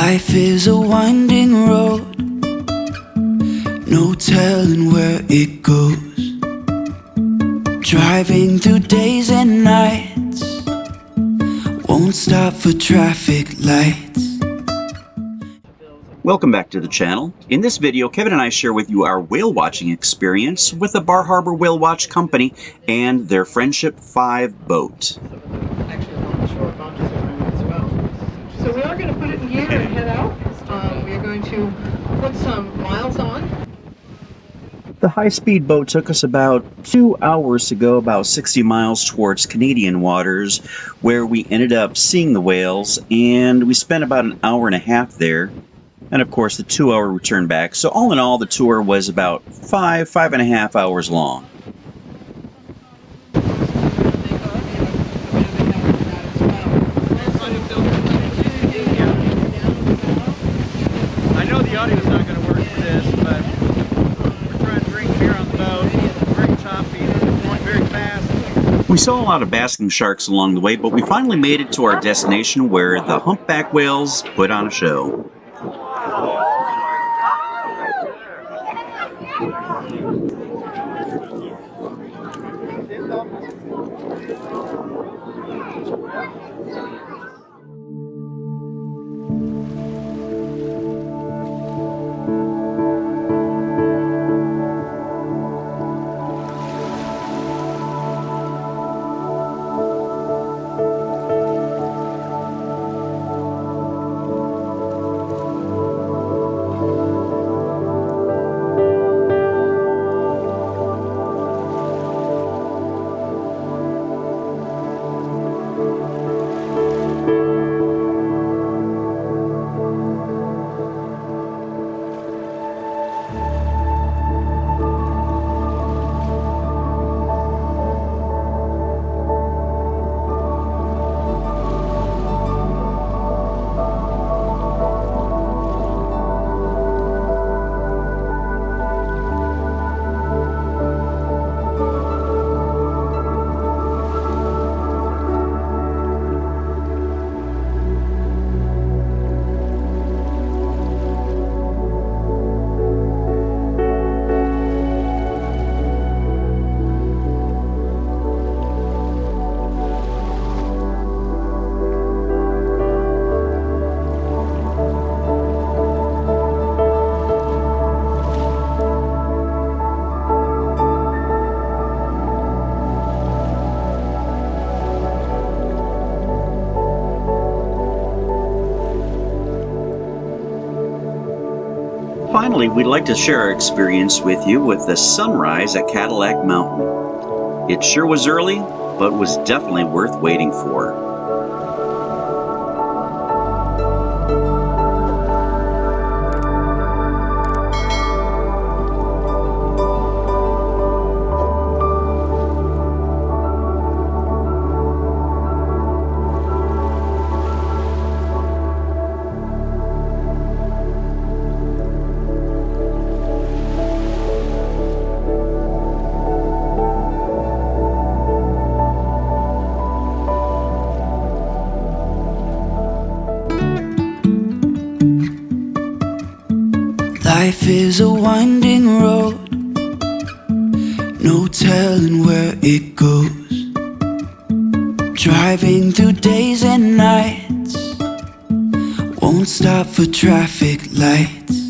Life is a winding road, no telling where it goes. Driving through days and nights, won't stop for traffic lights. Welcome back to the channel. In this video, Kevin and I share with you our whale watching experience with the Bar Harbor Whale Watch Company and their Friendship 5 boat. Actually along the shore boundaries as well. So we are going to put it in gear and head out. We are going to put some miles on. The high-speed boat took us about 2 hours to go about 60 miles towards Canadian waters, where we ended up seeing the whales, and we spent about an hour and a half there. And of course the 2-hour return back. So all in all, the tour was about 5.5 hours long. I know the audio's not going to work for this, but we're trying to drink beer on the boat. Very choppy, going very fast. We saw a lot of basking sharks along the way, but we finally made it to our destination where the humpback whales put on a show. Finally, we'd like to share our experience with you with the sunrise at Cadillac Mountain. It sure was early, but was definitely worth waiting for. Life is a winding road, no telling where it goes. Driving through days and nights, won't stop for traffic lights.